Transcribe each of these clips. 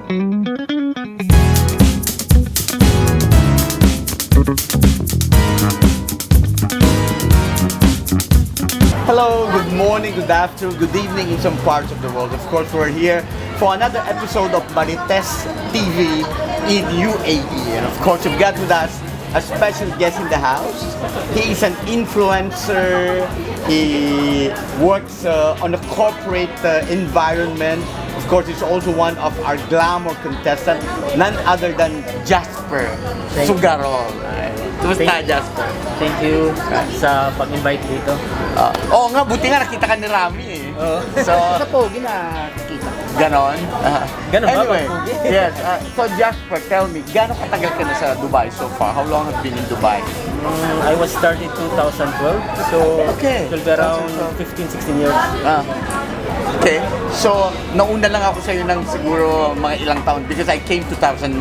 Hello, good morning, good afternoon, good evening in some parts of the world. Of course, we're here for another episode of Marites TV in UAE. And of course, we've got with us a special guest in the house. He is an influencer. He works on a corporate environment. Of course, he's also one of our glamour contestants, none other than Jasper Sugarol. Kumusta, Jasper? Thank you sa pag-invite dito. Oo nga, buti nga nakita ka ni Rami eh. So, Sa pogi na kita. ganon. Ganon ba, Anyway, Pogi? yes. So Jasper, tell me, gaano katagal ka na sa Dubai so far? How long have you been in Dubai? I was started 2012, so Okay. it will be around 15-16 years. Okay. So, nauna lang ako sa'yo ng siguro mga ilang taon because I came 2009.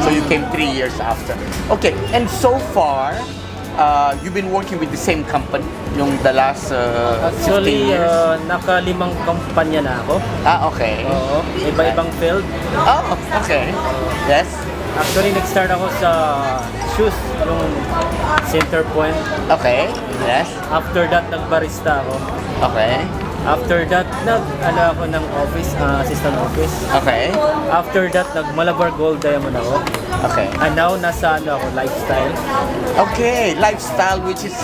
So, you came 3 years after. Okay. And so far, you've been working with the same company yung the last 15 Actually, years? naka-5 kumpanya na ako. Okay. Oo, iba-ibang field. Oh, okay. Yes? Actually, nag-start ako sa shoes, yung center point. Okay. Yes? After that, nag-barista ako. Okay. After that, ako ng office, assistant office. Okay. After that, nag-Malabar Gold Diamond ako. Okay. And now, nasa ako, lifestyle. Okay, lifestyle which is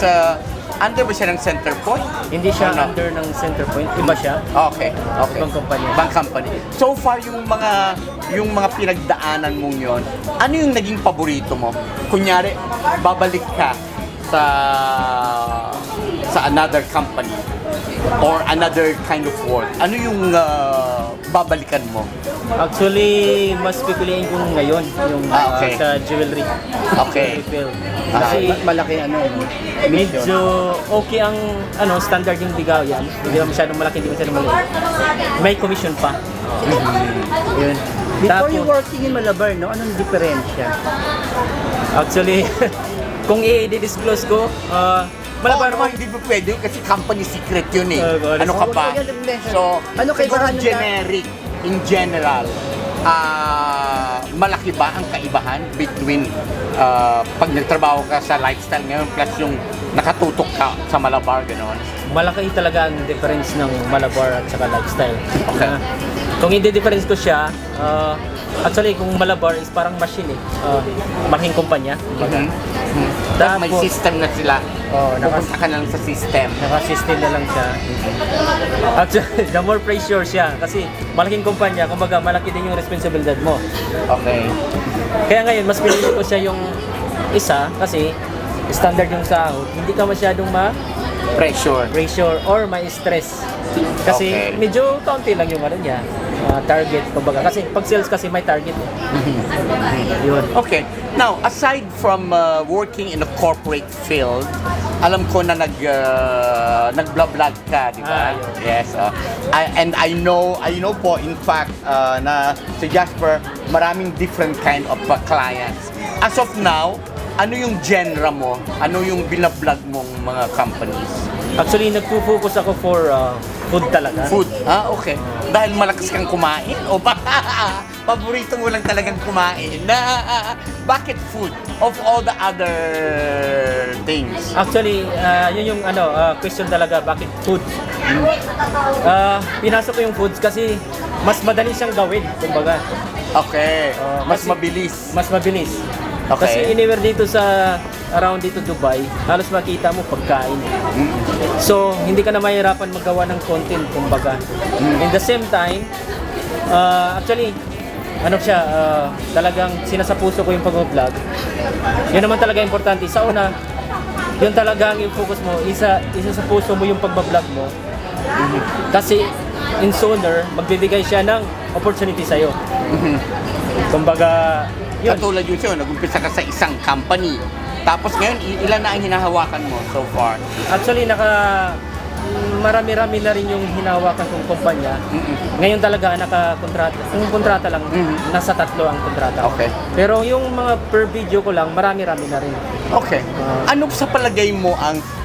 under ba siya ng Center Point? Hindi siya Ano? under ng center point. Iba siya. Okay, okay. Ibang kumpanya. Ibang company. So far yung mga pinagdaanan mong yon, ano yung naging paborito mo? Kunyari, babalik ka sa another company or another kind of work. Ano yung babalikan mo? Actually, mas pipiliin ko ngayon yung Okay. sa jewelry. Okay. Jewelry field. Kasi malaki medyo okay ang standard yung bigayan. Hindi naman masyadong malaki, hindi masyadong maliit. May commission pa. Yun. Before you Tapos, working in Malabar, no? Anong diferensya? actually, kung i-disclose ko, Malabar naman, hindi pa pwede kasi company secret yun eh. Ano ka Oh, ba? yan, yan. So, Ano siguro kaibahan nila? generic, in general, malaki ba ang kaibahan between pag nagtrabaho ka sa lifestyle ngayon plus yung nakatutok ka sa Malabar, gano'n? malaki talaga ang difference ng Malabar at saka lifestyle. Okay. Kung i-difference ko siya, actually kung Malabar is parang machine eh. Malaking kumpanya. Tapos may system na sila. Pupunta ka na lang sa system. Naka-system na lang siya. Actually, the more pressure siya kasi malaking kumpanya, kumbaga malaki din yung responsibilidad mo. Okay. Kaya ngayon, mas pinili ko siya yung isa kasi standard yung sahod. Hindi ka masyadong Pressure. or ma-stress. Kasi Okay. medyo kaunti lang yung niya. Target, kumbaga. Kasi pag sales kasi may target. Yun. Okay. Now, aside from working in a corporate field, alam ko na nag-vlog ka, di ba? Yes. And I know po, in fact, na si Jasper, maraming different kind of clients. As of now, ano yung genre mo? Ano yung binablog mong mga companies? Actually, nagpo-focus ako for food talaga. Food. Okay. Dahil malakas kang kumain o ba? Paborito mo lang talagang kumain. Bakit food? Of all the other things. Actually, yun yung question talaga, bakit food? Pinasok ko yung foods kasi mas madali siyang gawin, kumbaga. Okay. Mas Kasi- mabilis. Mas mabilis. Okay. Kasi anywhere dito around dito Dubai, halos makita mo pagkain. So, hindi ka na mahirapan magawa ng content, kumbaga. In the same time, actually, talagang sinasapuso ko yung pag-vlog. Yun naman talaga importante. Sa una, yun talaga ang focus mo, isa sa puso mo yung pag-vlog mo. Kasi, in sooner, magbibigay siya ng opportunity sa'yo. Kumbaga, yun. Katulad yun sa'yo, nag-umpisa ka sa isang company. Tapos ngayon, ilan na ang hinahawakan mo so far? Actually, marami-rami na rin yung hinahawakan kong kumpanya. Ngayon talaga naka-kontrata. Yung kontrata lang, nasa 3 ang kontrata. Okay. Pero yung mga per video ko lang, marami-rami na rin. Okay. Ano sa palagay mo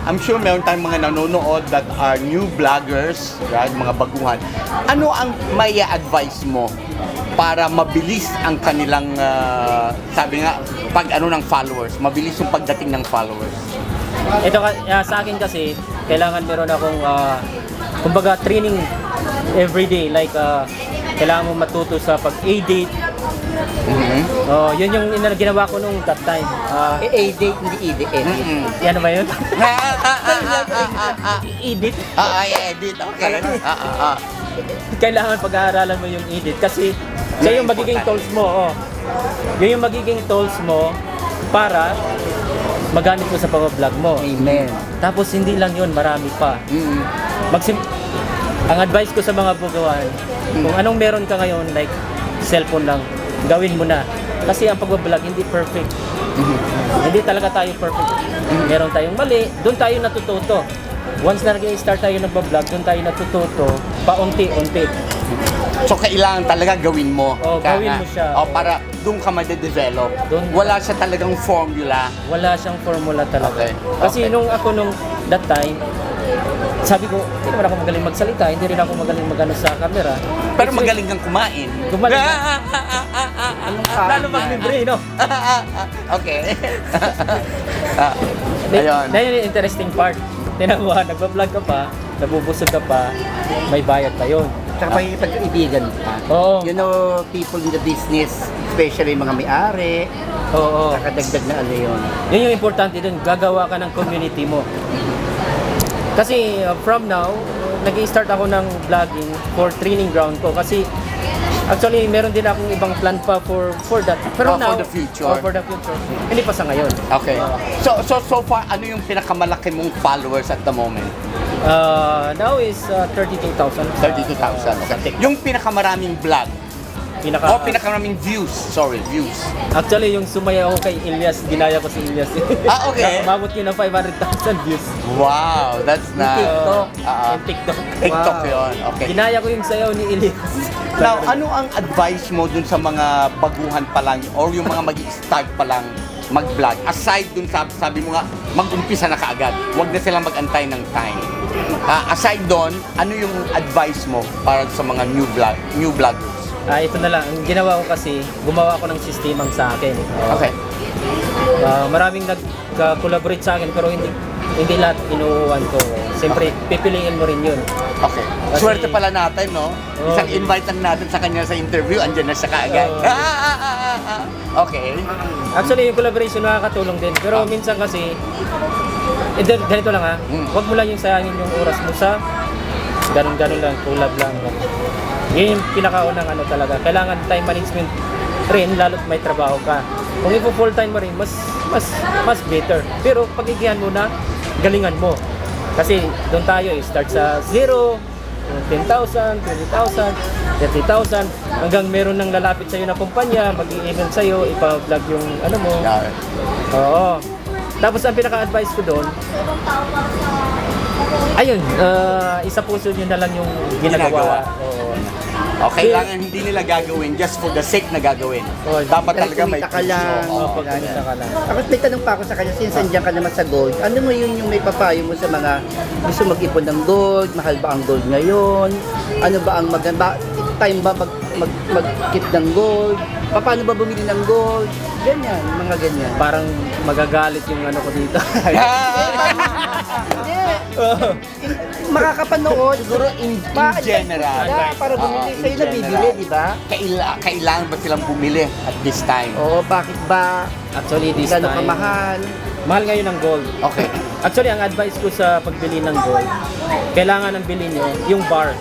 I'm sure meron tayong mga nanonood that are new vloggers, right, mga baguhan. Ano ang may advice mo para mabilis ang kanilang, sabi nga, pag ano ng followers, mabilis yung pagdating ng followers? Ito sa akin kasi, kailangan meron akong, kumbaga, training everyday. Like, kailangan mo matuto sa pag-edit. Yun yung ginawa ko nung that time. E-edit, hindi edit. Yan ba yun? Edit. Edit, okay. Kailangan pag-aaralan mo yung edit kasi siya yung magiging tools mo. Yun yung magiging tools mo para magamit mo sa pag-vlog mo. Amen. Tapos hindi lang yun, marami pa. Ang advice ko sa mga bugawan, kung anong meron ka ngayon, like cellphone lang, gawin mo na. Kasi ang pag-vlog hindi perfect. Hindi talaga tayo perfect. Meron tayong mali, doon tayo natututo. Once na nag-start tayo nag-vlog, doon tayo natututo, paunti-unti. So, kailangan talaga gawin mo. Gawin mo siya. Para doon ka ma-develop. Wala siya talagang formula. Wala siyang formula talaga. Okay. Kasi nung that time, sabi ko, hindi naman ako magaling magsalita, hindi rin ako magaling magano sa camera. Pero magaling kang kumain. Gumaling lalo pag libre, no? Okay. Ayun. Dahil yung interesting part. Tinan mo, nagpa-vlog ka pa, nabubusog ka pa, may bayad pa yun. Tsaka pagkaibigan pa. Oo. You know, people in the business, especially mga may-ari, Oo. nakadagdag na ano yun. Yun yung importante dun, gagawa ka ng community mo. Kasi from now, nag-i-start ako ng vlogging for training ground ko kasi actually meron din akong ibang plan pa for that. Pero now, for the future. For the future. Hindi pa sa ngayon. Okay. So far, ano yung pinakamalaki mong followers at the moment? Now is 32,000. 32,000. Okay. Yung pinakamaraming vlog, pinakamaraming views. Sorry, views. Actually, yung sumaya ako kay Ilyas, ginaya ko si Ilyas. Okay. Umabot yun ng 500,000 views. Wow, that's nice. Yung TikTok. TikTok yun. Okay. Ginaya ko yung sayaw ni Ilyas. Now, ano ang advice mo dun sa mga baguhan pa lang or yung mga mag-start pa lang mag-vlog? Aside dun sabi mo nga, mag-umpisa na kaagad. Huwag na silang mag-antay ng time. Aside dun, ano yung advice mo para sa mga new vloggers? Ito na lang. Ang ginawa ko kasi, gumawa ako ng sistemang sa akin. Okay. Maraming nag-collaborate sa akin pero hindi lahat inuuwan ko. Siyempre, pipiliin mo rin yun. Okay. Kasi- Swerte pala natin, no? Isang invite lang natin sa kanya sa interview, andyan na siya kaagad. Okay. Actually, yung collaboration nakakatulong din. Pero minsan kasi, ganito lang huwag mo lang yung sayangin yung oras mo sa ganun-ganun lang, collab lang. Yun yung pinakaunang talaga. Kailangan time management rin, lalo't may trabaho ka. Kung full time mo rin, mas better. Pero pagigihan mo na, galingan mo. Kasi doon tayo, start sa 0, 10,000, 20,000, 30,000, hanggang meron ng lalapit sa'yo na kumpanya, mag-i-email sa'yo, ipa-vlog yung mo. Yeah. Oo. Tapos ang pinaka-advice ko doon, ayun, isa puso nyo na lang yung ginagawa. Oo. Okay, kailangan hindi nila gagawin just for the sake na gagawin. Dapat talaga may kumita ka lang. Pagkamita ka lang. Tapos may tanong pa ako sa kanya, since nandiyan ka naman sa gold, ano mo yun yung may papayo mo sa mga gusto mag-ipon ng gold, mahal ba ang gold ngayon? Ano ba ang maganda? Time ba mag-keep ng gold? Paano ba bumili ng gold? Ganyan, mga ganyan. Parang magagalit yung ko dito. Makakapanood. Siguro in general. Para bumili in sa'yo na general. bibili, di ba? Kailangan ba silang bumili at this time? Oo, bakit ba? Actually, this Gano'n time, kamahal? mahal ngayon ang gold. Okay. Actually, ang advice ko sa pagbili ng gold, kailangan ang bilhin nyo yung bar.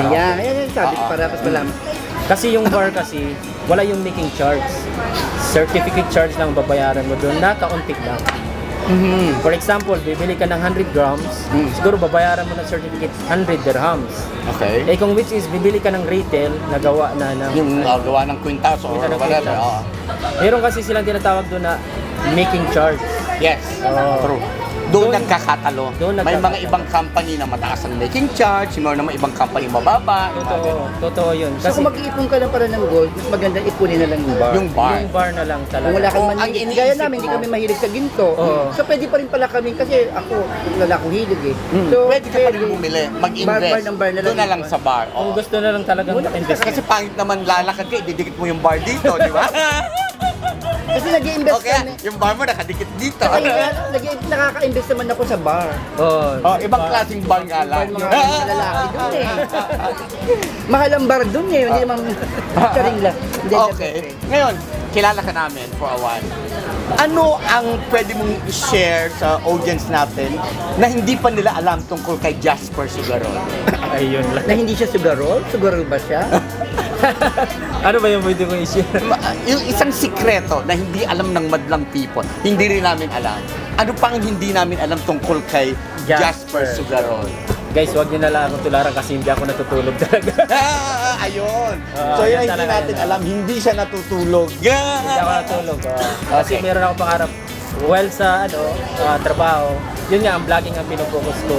Ayan, yung sabi ko para mas malaman. Kasi yung bar kasi, wala yung making charge. Certificate charge lang babayaran mo doon, nakauntik lang. For example, bibili ka ng 100 grams, siguro babayaran mo ng certificate 100 dirhams. Okay. Kung which is, bibili ka ng retail na gawa na ng... Yung gawa ng quintas or Quintas ng whatever. quintas. Meron kasi silang tinatawag doon na making charge. Yes. True. doon Doon- nagkakatalo. doon May mga nagkakatalo. ibang company na mataas ang making charge, may mga ibang company mababa. Totoo yun. So Kasi kung mag-iipon ka lang para ng gold, mas maganda ipunin na lang yung bar. Yung bar. yung bar na lang Kung wala talaga. kang Oh, ang mahilig. iniisip Gaya namin, hindi mo. kami mahilig sa ginto. Oo. So pwede pa rin pala kami, kasi ako, wala akong hilig eh. So, Pwede ka pa rin bumili, mag-invest. Bar ng bar na lang. Doon na lang sa bar. Kung Oo. gusto na lang talagang invest. Kasi pangit naman lalakad ka, ididikit mo yung bar dito, di ba? Kasi nag-i-invest Okay, kami. yung bar mo nakadikit dito. Ay, nakaka-invest naman ako sa bar. Oh, ibang klaseng bar nga Bar lang. mga lalaki doon eh. Mahal ang bar doon eh. Hindi naman charing lang. Hindi, Okay. Ngayon, kilala ka namin for a while. Ano ang pwede mong i-share sa audience natin na hindi pa nila alam tungkol kay Jasper Sugarol? Ayun lang. Na hindi siya sugarol? Sugarol ba siya? Ano ba yung pwede kong i-share? Yung isang sikreto na hindi alam ng madlang people, hindi rin namin alam. Ano pang hindi namin alam tungkol kay Jasper Jasper. Sugarol? Guys, wag niyo na lang akong tularan kasi hindi ako natutulog talaga. Ayun. Ah, So yan yun hindi talaga natin yan. alam, hindi siya natutulog. Hindi ako natulog. Kasi Okay. meron ako pangarap. Well, sa trabaho, yun nga, ang vlogging ang pinofocus ko.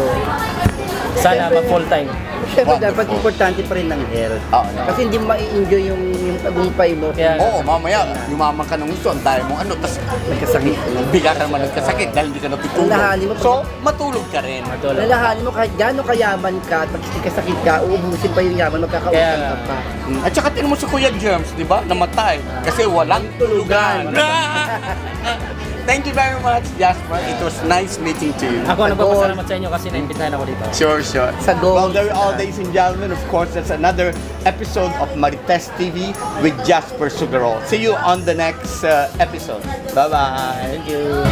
Sana Siyempre- ma-full time. Siyempre Wonderful. dapat importante pa rin ng health. Oo, no. Kasi hindi ma-enjoy yung tagumpay mo. Kaya- Oo, mamaya, yumaman ka ng gusto, ang dahil mong ano, tapos Nagkasakit. bigla ka naman nagkasakit dahil hindi ka natutulog. Lalahanin mo. So, matulog ka rin. Matulog. Lalahanin mo kahit gaano kayaman ka at magkikasakit ka, uubusin pa yung yaman, magkakautan Kaya- ka pa. At saka tingnan mo si Kuya Germs, di ba? Namatay. Kasi walang tulugan. Thank you very much, Jasper. It was nice meeting to you. Ako nagpapasalamat sa inyo kasi naimbitahan ako dito. Sure, sure. Sa goal. Well, there all, ladies and gentlemen, of course, that's another episode of Marites TV with Jasper Sugarol. See you on the next episode. Bye-bye. Thank you.